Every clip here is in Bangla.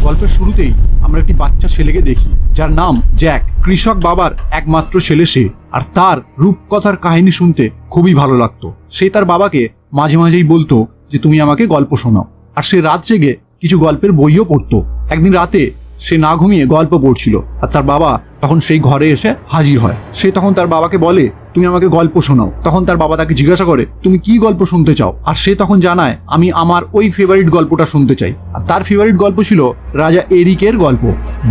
গল্পের শুরুতেই আমরা একটি বাচ্চা ছেলেকে দেখি, যার নাম জ্যাক। কৃষক বাবার একমাত্র ছেলে সে, আর তার রূপকথার কাহিনী শুনতে খুবই ভালো লাগতো। সে তার বাবাকে মাঝে মাঝেই বলতো যে তুমি আমাকে গল্প শোনাও, আর সে রাত জেগে কিছু গল্পের বইও পড়তো। একদিন রাতে সে না ঘুমিয়ে গল্প পড়ছিল, আর তার বাবা তখন সেই ঘরে এসে হাজির হয়। সে তখন তার বাবাকে বলে তুমি আমাকে গল্প শোনাও। তখন তার বাবা তাকে জিজ্ঞাসা করে তুমি কি গল্প শুনতে চাও, আর সে তখন জানায় আমি আমার ওই ফেভারিট গল্পটা শুনতে চাই। আর তার ফেভারিট গল্প ছিল রাজা এরিকের গল্প,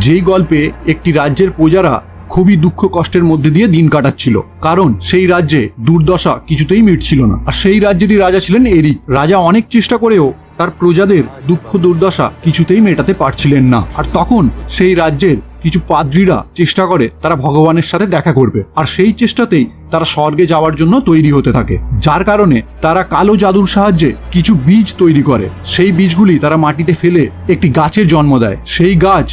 যেই গল্পে একটি রাজ্যের প্রজারা খুবই দুঃখ কষ্টের মধ্যে দিয়ে দিন কাটাচ্ছিল, কারণ সেই রাজ্যে দুর্দশা কিছুতেই মিটছিল না। আর সেই রাজ্যেরই রাজা ছিলেন এরিক। রাজা অনেক চেষ্টা করেও তার প্রজাদের দুঃখ দুর্দশা কিছুতেই মেটাতে পারছিলেন না। আর তখন সেই রাজ্যের কিছু পাদ্রীরা চেষ্টা করে তারা ভগবানের সাথে দেখা করবে, আর সেই চেষ্টাতেই তারা স্বর্গে যাওয়ার জন্য তৈরি হতে থাকে। যার কারণে তারা কালো জাদুর সাহায্যে কিছু বীজ তৈরি করে। সেই বীজগুলি তারা মাটিতে ফেলে একটি গাছের জন্ম দেয়। সেই গাছ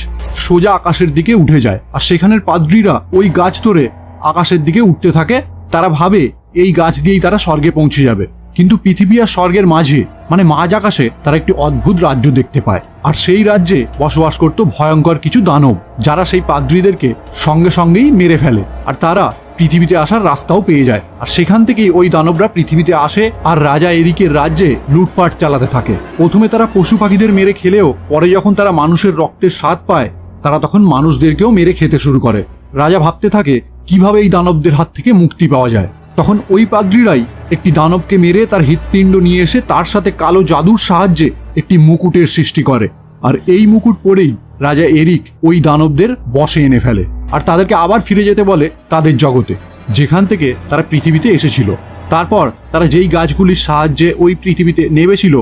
সোজা আকাশের দিকে উঠে যায়, আর সেখানের পাদ্রীরা ওই গাছ ধরে আকাশের দিকে উঠতে থাকে। তারা ভাবে এই গাছ দিয়েই তারা স্বর্গে পৌঁছে যাবে। কিন্তু পৃথিবী আর স্বর্গের মাঝে মানে মাঝ আকাশে তারা একটি অদ্ভুত রাজ্য দেখতে পায়, আর সেই রাজ্যে বসবাস করত ভয়ঙ্কর কিছু দানব, যারা সেই পাদ্রীদেরকে সঙ্গে সঙ্গেই মেরে ফেলে। আর তারা পৃথিবীতে আসার রাস্তাও পেয়ে যায়, আর সেখান থেকেই ওই দানবরা পৃথিবীতে আসে আর রাজা এরিকের রাজ্যে লুটপাট চালাতে থাকে। প্রথমে তারা পশু পাখিদের মেরে খেলেও পরে যখন তারা মানুষের রক্তের স্বাদ পায়, তারা তখন মানুষদেরকেও মেরে খেতে শুরু করে। রাজা ভাবতে থাকে কিভাবে এই দানবদের হাত থেকে মুক্তি পাওয়া যায়। তখন ওই পাদ্রীরাই একটি দানবকে মেরে তার হৃৎপিণ্ড নিয়ে এসে তার সাথে কালো জাদুর সাহায্যে একটি মুকুটের সৃষ্টি করে, আর এই মুকুট পরেই রাজা এরিক ওই দানবদের বশে এনে ফেলে, আর তাদেরকে আবার ফিরে যেতে বলে তাদের জগতে, যেখান থেকে তারা পৃথিবীতে এসেছিল। তারপর তারা যেই গাছগুলির সাহায্যে ওই পৃথিবীতে নেমেছিল,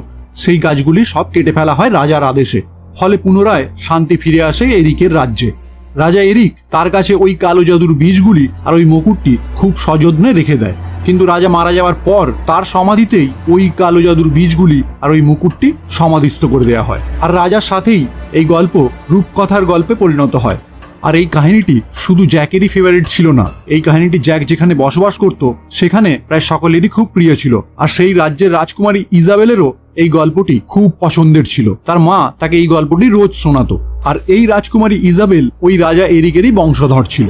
সেই গাছগুলি সব কেটে ফেলা হয় রাজার আদেশে। ফলে পুনরায় শান্তি ফিরে আসে এরিকের রাজ্যে। রাজা এরিক তার কাছে ওই কালো জাদুর বীজগুলি আর ওই মুকুটটি খুব সযত্নে রেখে দেয়। কিন্তু রাজা মারা যাওয়ার পর তার সমাধিতেই ওই কালো জাদুর বীজগুলি আর ওই মুকুটটি সমাধিস্থ করে দেওয়া হয়। আর রাজার সাথেই এই গল্প রূপকথার গল্পে পরিণত হয়। আর এই কাহিনীটি শুধু জ্যাকেরই ফেভারিট ছিল না, এই কাহিনীটি জ্যাক যেখানে বসবাস করত সেখানে প্রায় সকলেরই খুব প্রিয় ছিল। আর সেই রাজ্যের রাজকুমারী ইজাবেলেরও এই গল্পটি খুব পছন্দের ছিল। তার মা তাকে এই গল্পটি রোজ শোনাতো। আর এই রাজকুমারী ইজাবেল ওই রাজা এরিকেরই বংশধর ছিল।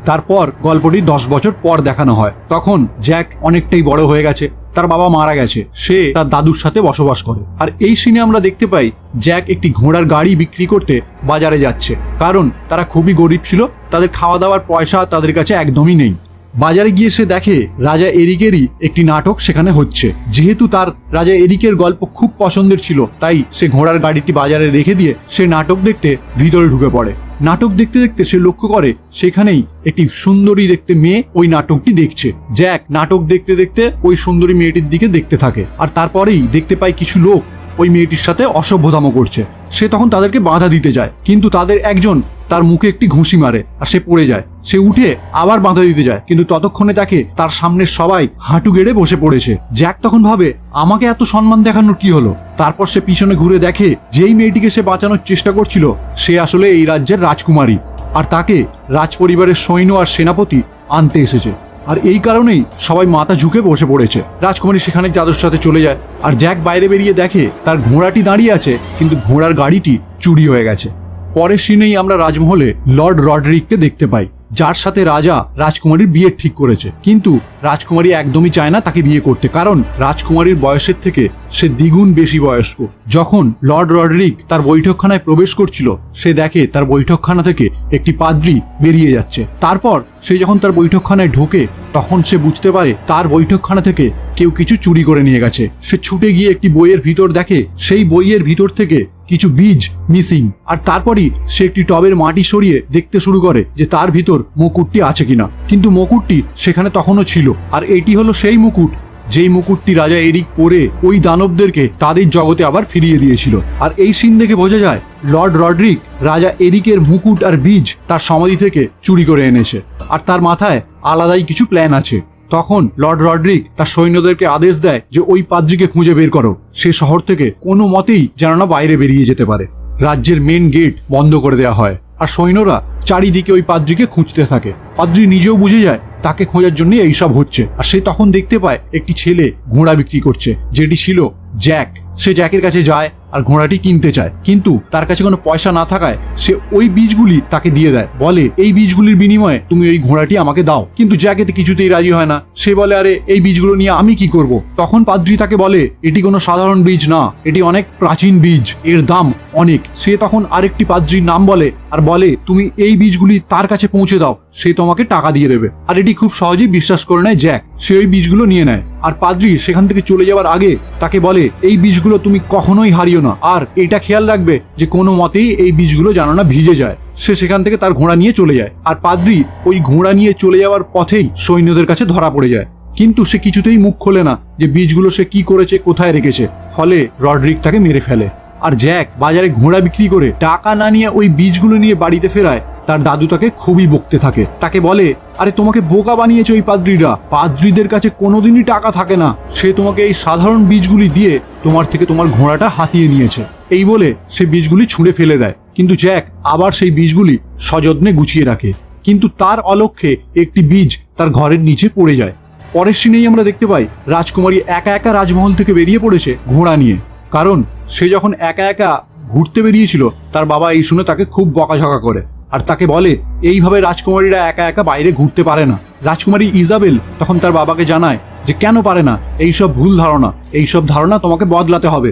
তারপর গল্পটি 10 বছর পর দেখানো হয়। তখন জ্যাক অনেকটাই বড় হয়ে গেছে, তার বাবা মারা গেছে, সে তার দাদুর সাথে বসবাস করে। আর এই সিনে আমরা দেখতে পাই জ্যাক একটি ঘোড়ার গাড়ি বিক্রি করতে বাজারে যাচ্ছে, কারণ তারা খুবই গরিব ছিল, তাদের খাওয়া দাওয়ার পয়সা তাদের কাছে একদমই নেই। বাজারে গিয়ে সে দেখে রাজা এরিকেরই একটি নাটক সেখানে হচ্ছে। যেহেতু তার রাজা এরিকের গল্প খুব পছন্দের ছিল, তাই সে ঘোড়ার গাড়িটি বাজারে রেখে দিয়ে সে নাটক দেখতে ভিতরে ঢুকে পড়ে। নাটক দেখতে দেখতে সে লক্ষ্য করে সেখানেই একটি সুন্দরী দেখতে মেয়ে ওই নাটকটি দেখছে। জ্যাক নাটক দেখতে দেখতে ওই সুন্দরী মেয়েটির দিকে দেখতে থাকে, আর তারপরেই দেখতে পায় কিছু লোক ওই মেয়েটির সাথে অসভ্যতাম করছে। সে তখন তাদেরকে বাধা দিতে যায়, কিন্তু তাদের একজন তার মুখে একটি ঘুষি মারে আর সে পড়ে যায়। সে উঠে আবার বাধা দিতে যায়, কিন্তু ততক্ষণে তাকে তার সামনের সবাই হাঁটু গেড়ে বসে পড়েছে। জ্যাক তখন ভাবে আমাকে এত সম্মান দেখানোর কি হলো। তারপর সে পিছনে ঘুরে দেখে যেই মেয়েটিকে সে বাঁচানোর চেষ্টা করছিল সে আসলে এই রাজ্যের রাজকুমারী, আর তাকে রাজ পরিবারের সৈন্য আর সেনাপতি আনতে এসেছে। আর এই কারণেই সবাই মাথা ঝুঁকে বসে পড়েছে। রাজকুমারী সেখানে তাদের সাথে চলে যায়, আর জ্যাক বাইরে বেরিয়ে দেখে তার ঘোড়াটি দাঁড়িয়ে আছে, কিন্তু ঘোড়ার গাড়িটি চুরি হয়ে গেছে। পরের সিনেই আমরা রাজমহলে লর্ড রডরিককে দেখতে পাই, যার সাথে রাজা রাজকুমারীর বিয়ে ঠিক করেছে। কিন্তু রাজকুমারী একদমই চায় না তাকে বিয়ে করতে, কারণ রাজকুমারীর বয়সের থেকে সে দ্বিগুণ বেশি বয়স্ক। যখন লর্ড রডরিক তার বৈঠকখানায় প্রবেশ করছিল, সে দেখে তার বৈঠকখানা থেকে একটি পাদ্রী বেরিয়ে যাচ্ছে। তারপর সে যখন তার বৈঠকখানায় ঢোকে, তখন সে বুঝতে পারে তার বৈঠকখানা থেকে কেউ কিছু চুরি করে নিয়ে গেছে। সে ছুটে গিয়ে একটি বইয়ের ভিতর দেখে সেই বইয়ের ভিতর থেকে কিছু বীজ মিসিং। আর তারপরই সে একটি টবের মাটি সরিয়ে দেখতে শুরু করে যে তার ভিতর মুকুটটি আছে কিনা, কিন্তু মুকুটটি সেখানে তখনও ছিল। আর এটি হলো সেই মুকুট যেই মুকুটটি রাজা এরিক পরে ওই দানবদেরকে তাদের জগতে আবার ফিরিয়ে দিয়েছিল। আর এই সিন দেখে বোঝা যায় লর্ড রডরিক রাজা এরিকের মুকুট আর বীজ তার সমাধি থেকে চুরি করে এনেছে, আর তার মাথায় আলাদাই কিছু প্ল্যান আছে। তখন লর্ড রডরিক তার সৈন্যদেরকে আদেশ দেয় যে ওই পাদ্রীকে খুঁজে বের করো, সে শহর থেকে কোনো মতেই যেন না বাইরে বেরিয়ে যেতে পারে। রাজ্যের মেন গেট বন্ধ করে দেওয়া হয়, আর সৈন্যরা চারিদিকে ওই পাদ্রীকে খুঁজতে থাকে। পাদ্রী নিজেও বুঝে যায় তাকে খোঁজার জন্য এইসব হচ্ছে, আর সে তখন দেখতে পায় একটি ছেলে ঘোড়া বিক্রি করছে, যেটি ছিল জ্যাক। সে জ্যাকের কাছে যায় আর ঘোড়াটি কিনতে চায়, কিন্তু তার কাছে কোনো পয়সা না থাকায় সে ওই বীজগুলি তাকে দিয়ে দেয়, বলে এই বীজগুলির বিনিময়ে তুমি ওই ঘোড়াটি আমাকে দাও। কিন্তু জ্যাক এতে কিছুতেই রাজি হয় না। সে বলে, আরে এই বীজগুলো নিয়ে আমি কি করব? তখন পাদ্রী তাকে বলে, এটি কোনো সাধারণ বীজ না, এটি অনেক প্রাচীন বীজ, এর দাম অনেক। সে তখন আরেকটি পাদ্রীর নাম বলে আর বলে, তুমি এই বীজগুলি তার কাছে পৌঁছে দাও, সে তোমাকে টাকা দিয়ে দেবে। আর এটি খুব সহজেই বিশ্বাস করে নেয় জ্যাক। সে ওই বীজগুলো নিয়ে নেয় আর পাদ্রী সেখান থেকে চলে যাওয়ার আগে তাকে বলে, এই বীজগুলো তুমি কখনোই হারিও না, আর এটা খেয়াল রাখবে যে কোনো মতেই এই বীজগুলো যেন না ভিজে যায়। সে সেখান থেকে তার ঘোড়া নিয়ে চলে যায় আর পাদ্রী ওই ঘোড়া নিয়ে চলে যাওয়ার পথেই সৈন্যদের কাছে ধরা পড়ে যায়। কিন্তু সে কিছুতেই মুখ খোলে না যে বীজগুলো সে কি করেছে, কোথায় রেখেছে। ফলে রডরিক তাকে মেরে ফেলে। আর জ্যাক বাজারে ঘোড়া বিক্রি করে টাকা না নিয়ে ওই বীজগুলো নিয়ে বাড়িতে ফেরায় তার দাদু তাকে খুবই বকতে থাকে। তাকে বলে, আরে তোমাকে বোকা বানিয়েছে ওই পাদ্রীরা, পাদ্রীদের কাছে কোনোদিনই টাকা থাকে না, সে তোমাকে এই সাধারণ বীজগুলি দিয়ে তোমার থেকে তোমার ঘোড়াটা হাতিয়ে নিয়েছে। এই বলে সে বীজগুলি ছুঁড়ে ফেলে দেয়। কিন্তু জ্যাক আবার সেই বীজগুলি সযত্নে গুছিয়ে রাখে। কিন্তু তার অলক্ষ্যে একটি বীজ তার ঘরের নিচে পড়ে যায়। পরের সিনেই আমরা দেখতে পাই রাজকুমারী একা একা রাজমহল থেকে বেরিয়ে পড়েছে ঘোড়া নিয়ে। কারণ সে যখন একা একা ঘুরতে বেরিয়েছিল তার বাবা এই শুনে তাকে খুব বকাঝকা করে আর তাকে বলে, এইভাবে রাজকুমারীরা একা একা বাইরে ঘুরতে পারে না। রাজকুমারী ইজাবেল তখন তার বাবাকে জানায় যে কেন পারে না, এইসব ভুল ধারণা, এইসব ধারণা তোমাকে বদলাতে হবে।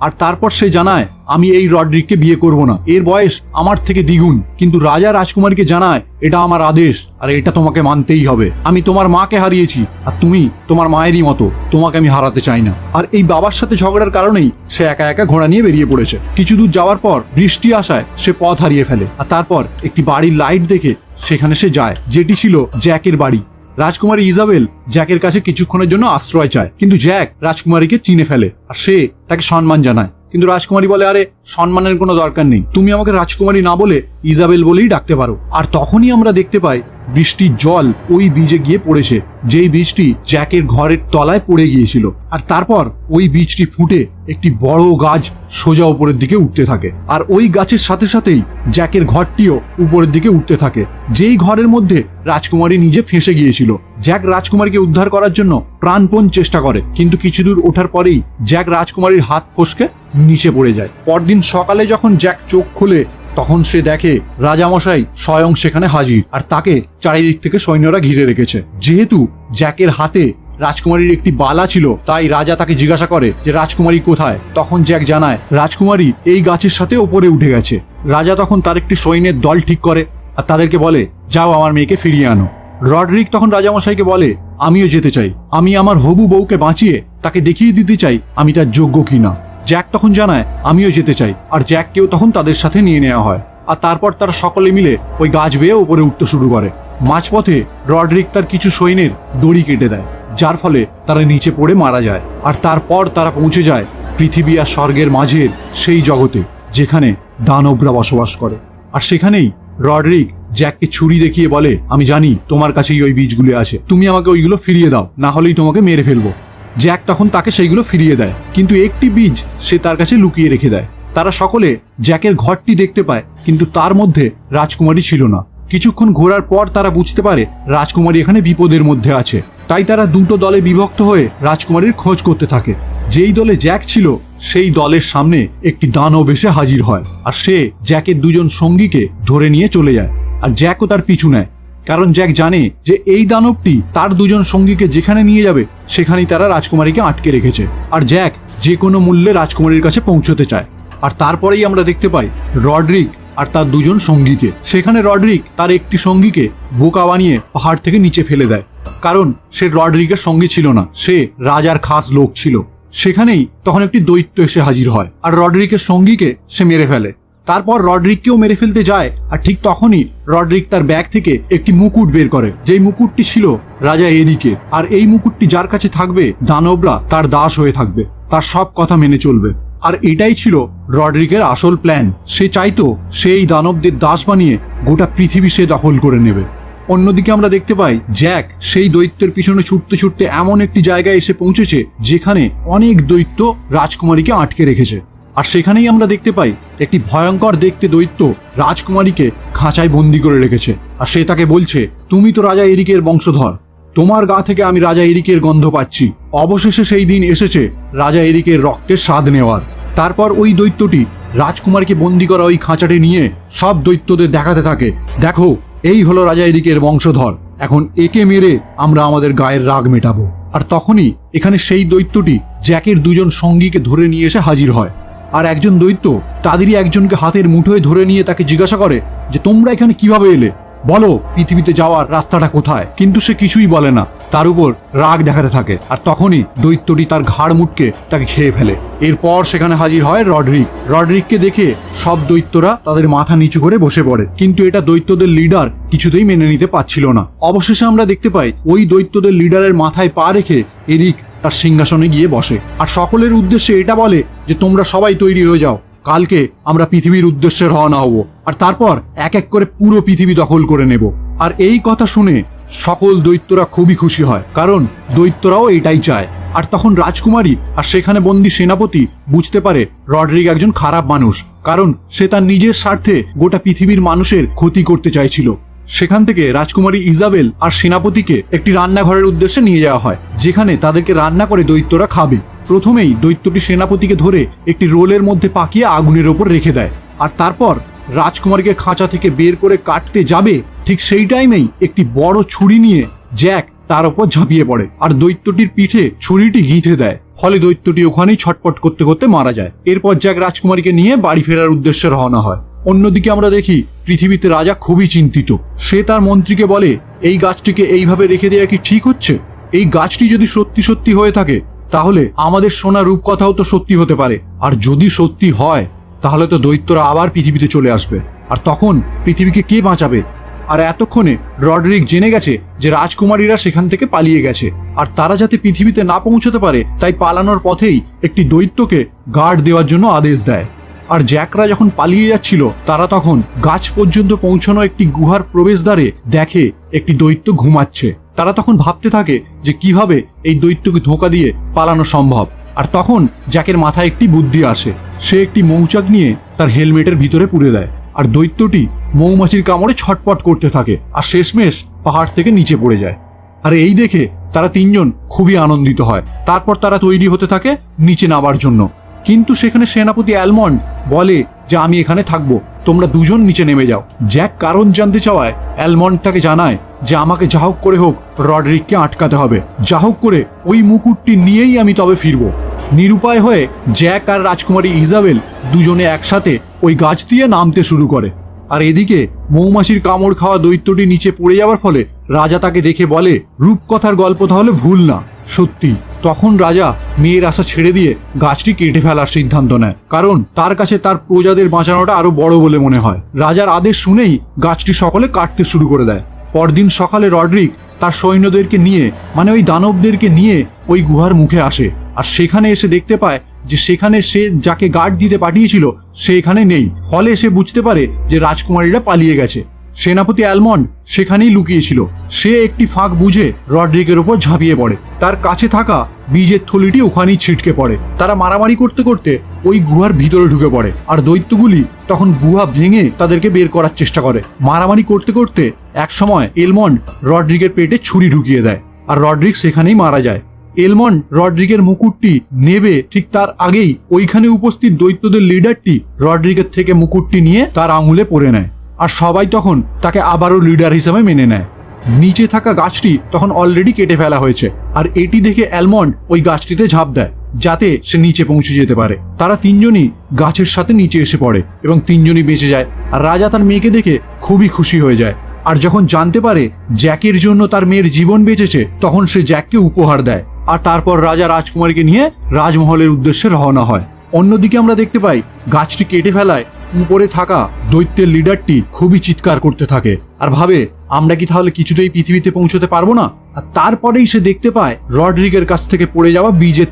আর তারপর সে জানায়, আমি এই রডরিককে বিয়ে করব না, এর বয়স আমার থেকে দ্বিগুণ। কিন্তু রাজা রাজকুমারীকে জানায়, এটা আমার আদেশ আর এটা তোমাকে মানতেই হবে। আমি তোমার মাকে হারিয়েছি আর তুমি তোমার মায়েরই মতো, তোমাকে আমি হারাতে চাই না। আর এই বাবার সাথে ঝগড়ার কারণেই সে একা একা ঘোড়া নিয়ে বেরিয়ে পড়েছে। কিছু দূর যাওয়ার পর বৃষ্টি আসায় সে পথ হারিয়ে ফেলে। আর তারপর একটি বাড়ির লাইট দেখে সেখানে সে যায়, যেটি ছিল জ্যাকের বাড়ি। রাজকুমারী ইজাবেল জ্যাকের কাছে কিছুক্ষণের জন্য আশ্রয় চায়, কিন্তু জ্যাক রাজকুমারীকে চিনে ফেলে আর সে তাকে সম্মান জানায়। কিন্তু রাজকুমারী বলে, আরে সম্মানের কোনো দরকার নেই, তুমি আমাকে রাজকুমারী না বলে ইজাবেল বলেই ডাকতে পারো। আর তখনই আমরা দেখতে পাই বৃষ্টির জল ওই বীজে গিয়ে পড়েছে, যেই বীজটি জ্যাকের ঘরের তলায় পড়ে গিয়েছিল। আর তারপর ওই বীজটি ফুটে একটি বড় গাছ সোজা উপরের দিকে উঠতে থাকে। আর ওই গাছের সাথে সাথেই জ্যাকের ঘরটিও উপরের দিকে উঠতে থাকে, যেই ঘরের মধ্যে রাজকুমারী নিজে ফেঁসে গিয়েছিল। জ্যাক রাজকুমারীকে উদ্ধার করার জন্য প্রাণপণ চেষ্টা করে, কিন্তু কিছু দূর ওঠার পরেই জ্যাক রাজকুমারীর হাত ফসকে নিচে পড়ে যায়। পরদিন সকালে যখন জ্যাক চোখ খুলে তখন সে দেখে রাজামশাই স্বয়ং সেখানে হাজির আর তাকে চারিদিক থেকে সৈন্যরা ঘিরে রেখেছে। যেহেতু জ্যাকের হাতে রাজকুমারীর একটি বালা ছিল, তাই রাজা তাকে জিজ্ঞাসা করে যে রাজকুমারী কোথায়। তখন জ্যাক জানায় রাজকুমারী এই গাছের সাথে ওপরে উঠে গেছে। রাজা তখন তার একটি সৈন্যের দল ঠিক করে আর তাদেরকে বলে, যাও আমার মেয়েকে ফিরিয়ে আনো। রডরিক তখন রাজামশাইকে বলে, আমিও যেতে চাই, আমি আমার হবু বউকে বাঁচিয়ে তাকে দেখিয়ে দিতে চাই আমি তার যোগ্য কিনা। জ্যাক তখন জানায়, আমিও যেতে চাই, আর জ্যাককেও তখন তাদের সাথে নিয়ে নেওয়া হয়। আর তারপর তারা সকলে মিলে ওই গাছ বেয়ে উপরে উঠতে শুরু করে। মাঝপথে রডরিক তার কিছু সৈন্যের দড়ি কেটে দেয়, যার ফলে তারা নিচে পড়ে মারা যায়। আর তারপর তারা পৌঁছে যায় পৃথিবী আর স্বর্গের মাঝের সেই জগতে যেখানে দানবরা বসবাস করে। আর সেখানেই রডরিক জ্যাককে ছুরি দেখিয়ে বলে, আমি জানি তোমার কাছেই ওই বীজগুলো আছে, তুমি আমাকে ওইগুলো ফিরিয়ে দাও, না হলেই তোমাকে মেরে ফেলবো। জ্যাক তখন তাকে সেইগুলো ফিরিয়ে দেয়, কিন্তু একটি বীজ সে তার কাছে লুকিয়ে রেখে দেয়। তারা সকলে জ্যাকের ঘরটি দেখতে পায়, কিন্তু তার মধ্যে রাজকুমারী ছিল না। কিছুক্ষণ ঘোরার পর তারা বুঝতে পারে রাজকুমারী এখানে বিপদের মধ্যে আছে। তাই তারা দুটো দলে বিভক্ত হয়ে রাজকুমারীর খোঁজ করতে থাকে। যেই দলে জ্যাক ছিল সেই দলের সামনে একটি দানব এসে হাজির হয় আর সে জ্যাকের দুজন সঙ্গীকে ধরে নিয়ে চলে যায়। আর জ্যাকও তার পিছু নেয়, কারণ জ্যাক জানে যে এই দানবটি তার দুজন সঙ্গীকে যেখানে নিয়ে যাবে সেখানেই তারা রাজকুমারীকে আটকে রেখেছে। আর জ্যাক যে কোনো মূল্যে রাজকুমারীর কাছে পৌঁছতে চায়। আর তারপরেই আমরা দেখতে পাই রডরিক আর তার দুজন সঙ্গীকে। সেখানে রডরিক তার একটি সঙ্গীকে বোকা বানিয়ে পাহাড় থেকে নিচে ফেলে দেয়, কারণ সে রডরিকের সঙ্গী ছিল না, সে রাজার খাস লোক ছিল। সেখানেই তখন একটি দৈত্য এসে হাজির হয় আর রডরিকের সঙ্গীকে সে মেরে ফেলে। তারপর রডরিককেও মেরে ফেলতে যায়, আর ঠিক তখনই রডরিক তার ব্যাগ থেকে একটি মুকুট বের করে, যেই মুকুটটি ছিল রাজা এরিকের। আর এই মুকুটটি যার কাছে থাকবে দানবরা তার দাস হয়ে থাকবে, তার সব কথা মেনে চলবে। আর এটাই ছিল রডরিকের আসল প্ল্যান। সে চাইতো সেই দানবদের দাস বানিয়ে গোটা পৃথিবী সে দখল করে নেবে। অন্যদিকে আমরা দেখতে পাই জ্যাক সেই দৈত্যের পিছনে ছুটতে ছুটতে এমন একটি জায়গায় এসে পৌঁছেছে যেখানে অনেক দৈত্য রাজকুমারীকে আটকে রেখেছে। আর সেখানেই আমরা দেখতে পাই একটি ভয়ঙ্কর দেখতে দৈত্য রাজকুমারীকে খাঁচায় বন্দি করে রেখেছে। আর সে তাকে বলছে, তুমি তো রাজা এরিকের বংশধর, তোমার গা থেকে আমি রাজা এরিকের গন্ধ পাচ্ছি। অবশেষে সেই দিন এসেছে রাজা এরিকের রক্তের স্বাদ নেওয়ার। তারপর ওই দৈত্যটি রাজকুমারীকে বন্দি করা ওই খাঁচাটি নিয়ে সব দৈত্যদের দেখাতে থাকে, দেখো এই হলো রাজা এদিকের বংশধর, এখন একে মেরে আমরা আমাদের গায়ের রাগ মেটাবো। আর তখনই এখানে সেই দৈত্যটি জ্যাকের দুজন সঙ্গীকে ধরে নিয়ে এসে হাজির হয়। আর একজন দৈত্য তাদেরই একজনকে হাতের মুঠোয় ধরে নিয়ে তাকে জিজ্ঞাসা করে যে তোমরা এখানে কিভাবে এলে, বলো পৃথিবীতে যাওয়ার রাস্তাটা কোথায়। কিন্তু সে কিছুই বলে না, তার উপর রাগ দেখাতে থাকে। আর তখনই দৈত্যটি তার ঘাড় মুটকে তাকে খেয়ে ফেলে। এরপর সেখানে হাজির হয় রডরিক। রডরিককে দেখে সব দৈত্যরা তাদের মাথা নিচু করে বসে পড়ে, কিন্তু এটা দৈত্যদের লিডার কিছুতেই মেনে নিতে পারছিল না। অবশেষে আমরা দেখতে পাই ওই দৈত্যদের লিডারের মাথায় পা রেখে এরিক তার সিংহাসনে গিয়ে বসে আর সকলের উদ্দেশ্যে এটা বলে যে তোমরা সবাই তৈরি হয়ে যাও, কালকে আমরা পৃথিবীর উদ্দেশ্যে রওনা হব আর তারপর এক এক করে পুরো পৃথিবী দখল করে নেব। আর এই কথা শুনে সকল দৈত্যরা খুবই খুশি হয়, কারণ দৈত্যরাও এটাই চায়। আর তখন রাজকুমারী আর সেখানে বন্দী সেনাপতি বুঝতে পারে রডরিক একজন খারাপ মানুষ, কারণ সে তার নিজের স্বার্থে গোটা পৃথিবীর মানুষের ক্ষতি করতে চাইছিল। সেখান থেকে রাজকুমারী ইজাবেল আর সেনাপতিকে একটি রান্নাঘরের উদ্দেশ্যে নিয়ে যাওয়া হয়, যেখানে তাদেরকে রান্না করে দৈত্যরা খাবে। প্রথমেই দৈত্যটি সেনাপতিকে ধরে একটি রোলের মধ্যে পাকিয়ে আগুনের ওপর রেখে দেয়, আর তারপর রাজকুমারীকে খাঁচা থেকে বের করে কাটতে যাবে, ঠিক সেই টাইমেই একটি বড় ছুরি নিয়ে জ্যাক তার ওপর ঝাঁপিয়ে পড়ে আর দৈত্যটির পিঠে ছুরিটি গিঁথে দেয়। ফলে দৈত্যটি ওখানেই ছটপট করতে করতে মারা যায়। এরপর জ্যাক রাজকুমারীকে নিয়ে বাড়ি ফেরার উদ্দেশ্যে রওনা হয়। অন্যদিকে আমরা দেখি পৃথিবীতে রাজা খুবই চিন্তিত। সে তার মন্ত্রীকে বলে এই গাছটিকে এইভাবে রেখে দেওয়া কি ঠিক হচ্ছে? এই গাছটি যদি সত্যি সত্যি হয়ে থাকে তাহলে আমাদের শোনা রূপকথাও তো সত্যি হতে পারে, আর যদি সত্যি হয় তাহলে তো দৈত্যরা আবার পৃথিবীতে চলে আসবে, আর তখন পৃথিবীকে কে বাঁচাবে? আর এতক্ষণে রডরিক জেনে গেছে যে রাজকুমারীরা সেখান থেকে পালিয়ে গেছে, আর তারা যাতে পৃথিবীতে না পৌঁছতে পারে তাই পালানোর পথেই একটি দৈত্যকে গার্ড দেওয়ার জন্য আদেশ দেয়। আর জ্যাকরা যখন পালিয়ে যাচ্ছিল তারা তখন গাছ পর্যন্ত পৌঁছানো একটি গুহার প্রবেশদ্বারে দেখে একটি দৈত্য ঘুমাচ্ছে। তারা তখন ভাবতে থাকে যে কিভাবে এই দৈত্যকে ধোঁকা দিয়ে পালানো সম্ভব। আর তখন জ্যাকের মাথায় একটি বুদ্ধি আসে, সে একটি মৌচাক নিয়ে তার হেলমেটের ভিতরে পুরে দেয়, আর দৈত্যটি মৌমাছির কামড়ে ছটপট করতে থাকে আর শেষমেশ পাহাড় থেকে নিচে পড়ে যায়। আর এই দেখে তারা তিনজন খুবই আনন্দিত হয়। তারপর তারা তৈরি হতে থাকে নিচে নামার জন্য, কিন্তু সেখানে সেনাপতি অ্যালমন্ড বলে যে আমি এখানে থাকবো, তোমরা দুজন নিচে নেমে যাও। জ্যাক কারণ জানতে চাওয়ায় অ্যালমন্ড তাকে জানায় যে আমাকে যা হোক করে হোক রডরিককে আটকাতে হবে, যা হোক করে ওই মুকুটটি নিয়েই আমি তবে ফিরবো। নিরুপায় হয়ে জ্যাক আর রাজকুমারী ইজাবেল দুজনে একসাথে ওই গাছ দিয়ে নামতে শুরু করে। আর এদিকে মৌমাছির কামড় খাওয়া দৈত্যটি নিচে পড়ে যাওয়ার ফলে রাজা তাকে দেখে বলে রূপকথার গল্প তাহলে ভুল না, সত্যি। তখন রাজা মেয়ের আশা ছেড়ে দিয়ে গাছটি কেটে ফেলার সিদ্ধান্ত নেয়, কারণ তার কাছে তার প্রজাদের বাঁচানোটা আরো বড় বলে মনে হয়। রাজার আদেশ শুনেই গাছটি সকলে কাটতে শুরু করে দেয়। পরদিন সকালে রডরিক তার সৈন্যদেরকে নিয়ে মানে ওই দানবদেরকে নিয়ে ওই গুহার মুখে আসে, আর সেখানে এসে দেখতে পায় যে সেখানে সে যাকে গার্ড দিতে পাঠিয়েছিল সে এখানে নেই। ফলে সে বুঝতে পারে যে রাজকুমারীরা পালিয়ে গেছে। সেনাপতি অ্যালমন্ড সেখানেই লুকিয়েছিল। সে একটি ফাঁক বুঝে রডরিকের উপর ঝাঁপিয়ে পড়ে, তার কাছে থাকা বীজের থলিটি ওখানেই ছিটকে পড়ে। তারা মারামারি করতে করতে ওই গুহার ভিতরে ঢুকে পড়ে, আর দৈত্যগুলি তখন গুহা ভেঙে তাদেরকে বের করার চেষ্টা করে। মারামারি করতে করতে এক সময় এলমন্ড রডরিকের পেটে ছুরি ঢুকিয়ে দেয়, আর রডরিক সেখানেই মারা যায়। এলমন্ড রডরিকের মুকুটটি নেবে ঠিক তার আগেই ওইখানে উপস্থিত দৈত্যদের লিডারটি রডরিকের থেকে মুকুটটি নিয়ে তার আঙুলে পরে নেয়, আর সবাই তখন তাকে আবারও লিডার হিসেবে মেনে নেয়। নিচে থাকা গাছটি তখন অলরেডি কেটে ফেলা হয়েছে, আর এটি দেখে অ্যালমন্ড ওই গাছটিতে ঝাঁপ দেয় যাতে সে নিচে পৌঁছে যেতে পারে। তারা তিনজনই গাছের সাথে নিচে এসে পড়ে এবং তিনজনই বেঁচে যায়। আর রাজা তার মেয়েকে দেখে খুবই খুশি হয়ে যায়, আর যখন জানতে পারে জ্যাকের জন্য তার মেয়ের জীবন বেঁচেছে তখন সে জ্যাককে উপহার দেয়। আর তারপর রাজা রাজকুমারীকে নিয়ে রাজমহলের উদ্দেশ্যে রওনা হয়। অন্যদিকে আমরা দেখতে পাই গাছটি কেটে ফেলায় উপরে থাকা দৈত্যের লিডারটি খুবই চিৎকার করতে থাকে আর ভাবে আমরা কি তাহলে কিছুতেই পৃথিবীতে পৌঁছতে পারবো না। আর তারপরেই সে দেখতে পায় রডরিকের কাছ থেকে পড়ে যাওয়া বীজের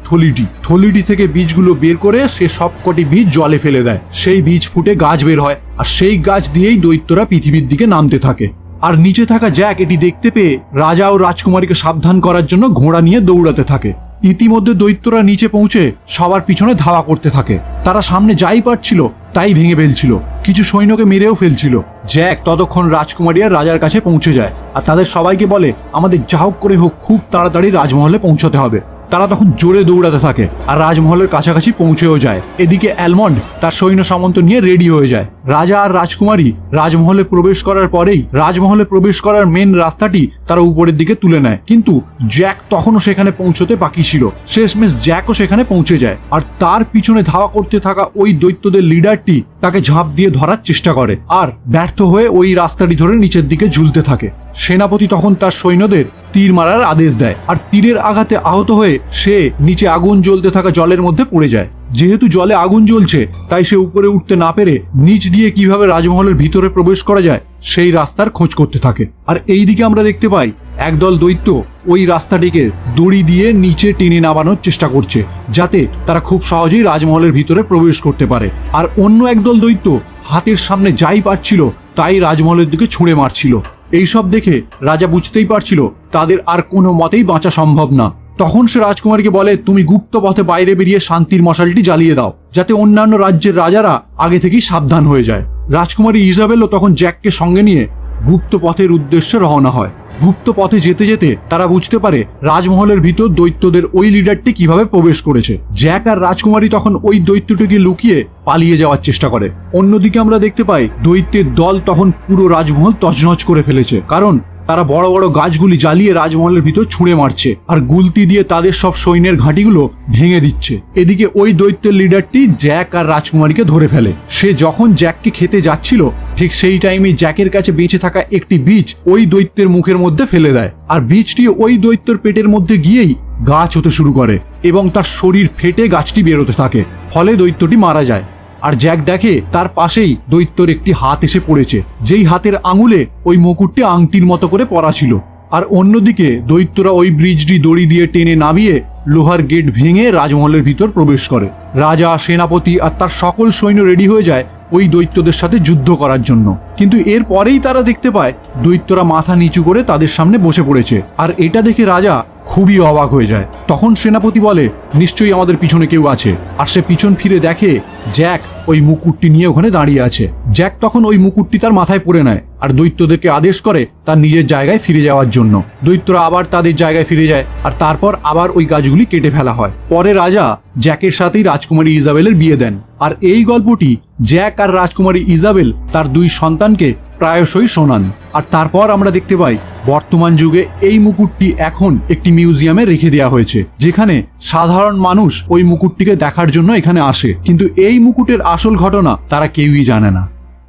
থলিটি থেকে বীজগুলো বের করে সে সবকটি বীজ জলে ফেলে দেয়। সেই বীজ ফুটে গাছ বের হয়, আর সেই গাছ দিয়েই দৈত্যরা পৃথিবীর দিকে নামতে থাকে। আর নিচে থাকা জ্যাক এটি দেখতে পেয়ে রাজা ও রাজকুমারীকে সাবধান করার জন্য ঘোড়া নিয়ে দৌড়াতে থাকে। ইতিমধ্যে দৈত্যরা নিচে পৌঁছে সবার পিছনে ধাওয়া করতে থাকে। তারা সামনে যাই পারছিল তাই ভেঙে ফেলছিল, কিছু সৈন্যকে মেরেও ফেলছিল। জ্যাক ততক্ষণ রাজকুমারী আর রাজার কাছে পৌঁছে যায়, আর তাদের সবাইকে বলে আমাদের যা হোক করে হোক খুব তাড়াতাড়ি রাজমহলে পৌঁছতে হবে। তারা তখন জোরে দৌড়াতে থাকে আর রাজমহলের কাছাকাছি পৌঁছেও যায়। এদিকে অ্যালমন্ড তার সৈন্য সামন্ত নিয়ে রেডি হয়ে যায়। রাজা আর রাজকুমারী রাজমহলে প্রবেশ করার পরেই রাজমহলে প্রবেশ করার মেন রাস্তাটি তারা উপরের দিকে তুলে নেয়, কিন্তু জ্যাক তখনও সেখানে পৌঁছতে বাকি ছিল। শেষমেশ জ্যাকও সেখানে পৌঁছে যায় আর তার পিছনে ধাওয়া করতে থাকা ওই দৈত্যদের লিডারটি তাকে ঝাঁপ দিয়ে ধরার চেষ্টা করে আর ব্যর্থ হয়ে ওই রাস্তাটি ধরে নিচের দিকে ঝুলতে থাকে। সেনাপতি তখন তার সৈন্যদের তীর মারার আদেশ দেয় আর তীরের আঘাতে আহত হয়ে সে নিচে আগুন জ্বলতে থাকা জলের মধ্যে পড়ে যায়। যেহেতু জলে আগুন জ্বলছে তাই সে উপরে উঠতে না পেরে নিচ দিয়ে কিভাবে রাজমহলের ভিতরে প্রবেশ করা যায় সেই রাস্তার খোঁজ করতে থাকে। আর এই দিকে আমরা দেখতে পাই একদল দৈত্য ওই রাস্তাটিকে দড়ি দিয়ে নিচে টেনে নামানোর চেষ্টা করছে, যাতে তারা খুব সহজেই রাজমহলের ভিতরে প্রবেশ করতে পারে। আর অন্য একদল দৈত্য হাতের সামনে যাই পাচ্ছিল তাই রাজমহলের দিকে ছুঁড়ে মারছিল। এইসব দেখে রাজা বুঝতেই পারছিল তাদের আর কোনো মতেই বাঁচা সম্ভব না। তখন সে রাজকুমারীকে বলে, তুমি গুপ্ত পথে বাইরে বেরিয়ে শান্তির মশালটি জ্বালিয়ে দাও, যাতে অন্যান্য রাজ্যের রাজারা আগে থেকেই সাবধান হয়ে যায়। রাজকুমারী ইজাবেলও তখন জ্যাককে সঙ্গে নিয়ে গুপ্ত পথের উদ্দেশ্যে রওনা হয়। গুপ্ত পথে যেতে যেতে তারা বুঝতে পারে রাজমহলের ভিতর দৈত্যদের ওই লিডারটি কিভাবে প্রবেশ করেছে। জ্যাক আর রাজকুমারী তখন ওই দৈত্যটিকে লুকিয়ে পালিয়ে যাওয়ার চেষ্টা করে। অন্যদিকে আমরা দেখতে পাই দৈত্যের দল তখন পুরো রাজমহল তছনছ করে ফেলেছে, কারণ তারা বড় বড় গাছগুলি জ্বালিয়ে রাজমহলের ভিতর ছুঁড়ে মারছে আর গুলতি দিয়ে তাদের সব সৈন্যের ঘাঁটিগুলো ভেঙে দিচ্ছে। এদিকে ওই দৈত্যের লিডারটি জ্যাক আর রাজকুমারীকে ধরে ফেলে। সে যখন জ্যাককে খেতে যাচ্ছিল ঠিক সেই টাইমে জ্যাকের কাছে বেঁচে থাকা একটি বীজ ওই দৈত্যের মুখের মধ্যে ফেলে দেয় আর বীজটি ওই দৈত্যের পেটের মধ্যে গিয়েই গাছ হতে শুরু করে এবং তার শরীর ফেটে গাছটি বেরোতে থাকে। ফলে দৈত্যটি মারা যায়। আর জ্যাক দেখে তার পাশেই দৈত্যর একটি হাত এসে পড়েছে, যেই হাতের আঙুলে ওই মুকুটটি আংটির মতো করে পরা ছিল। আর অন্যদিকে দৈত্যরা ওই ব্রিজটি দড়ি দিয়ে টেনে নামিয়ে লোহার গেট ভেঙে রাজমহলের ভিতর প্রবেশ করে। রাজা, সেনাপতি আর তার সকল সৈন্য রেডি হয়ে যায় ওই দৈত্যদের সাথে যুদ্ধ করার জন্য। কিন্তু এর পরেই তারা দেখতে পায় দৈত্যরা মাথা নিচু করে তাদের সামনে বসে পড়েছে। আর এটা দেখে রাজা খুবই অবাক হয়ে যায়। তখন সেনাপতি বলে, নিশ্চয়ই আমাদের পিছনে কেউ আছে। আর সে পিছন ফিরে দেখে জ্যাক ওই মুকুটটি নিয়ে ওখানে দাঁড়িয়ে আছে। জ্যাক তখন ওই মুকুটটি তার মাথায় পরে নেয় আর দৈত্যদেরকে আদেশ করে তার নিজের জায়গায় ফিরে যাওয়ার জন্য। দৈত্যরা আবার তাদের জায়গায় ফিরে যায় আর তারপর আবার ওই গাছগুলি কেটে ফেলা হয়। পরে রাজা জ্যাকের সাথেই রাজকুমারী ইজাবেলের বিয়ে দেন। আর এই গল্পটি জ্যাক আর রাজকুমারী ইজাবেল তার দুই সন্তানকে প্রায়শই শোনান। আর তারপর আমরা দেখতে পাই বর্তমান যুগে এই মুকুটটি এখন একটি মিউজিয়ামে রেখে দেওয়া হয়েছে, যেখানে সাধারণ মানুষ ওই মুকুটটিকে দেখার জন্য এখানে আসে, কিন্তু এই মুকুটের আসল ঘটনা তারা কেউই জানে না।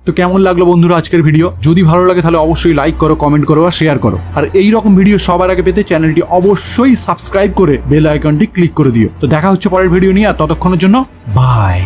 তো কেমন লাগলো বন্ধুরা আজকের ভিডিও? যদি ভালো লাগে তাহলে অবশ্যই লাইক করো, কমেন্ট করো আর শেয়ার করো। আর এই রকম ভিডিও সবার আগে পেতে চ্যানেলটি অবশ্যই সাবস্ক্রাইব করে বেল আইকনটি ক্লিক করে দিও। তো দেখা হচ্ছে পরের ভিডিও নিয়ে, আর ততক্ষণের জন্য বাই।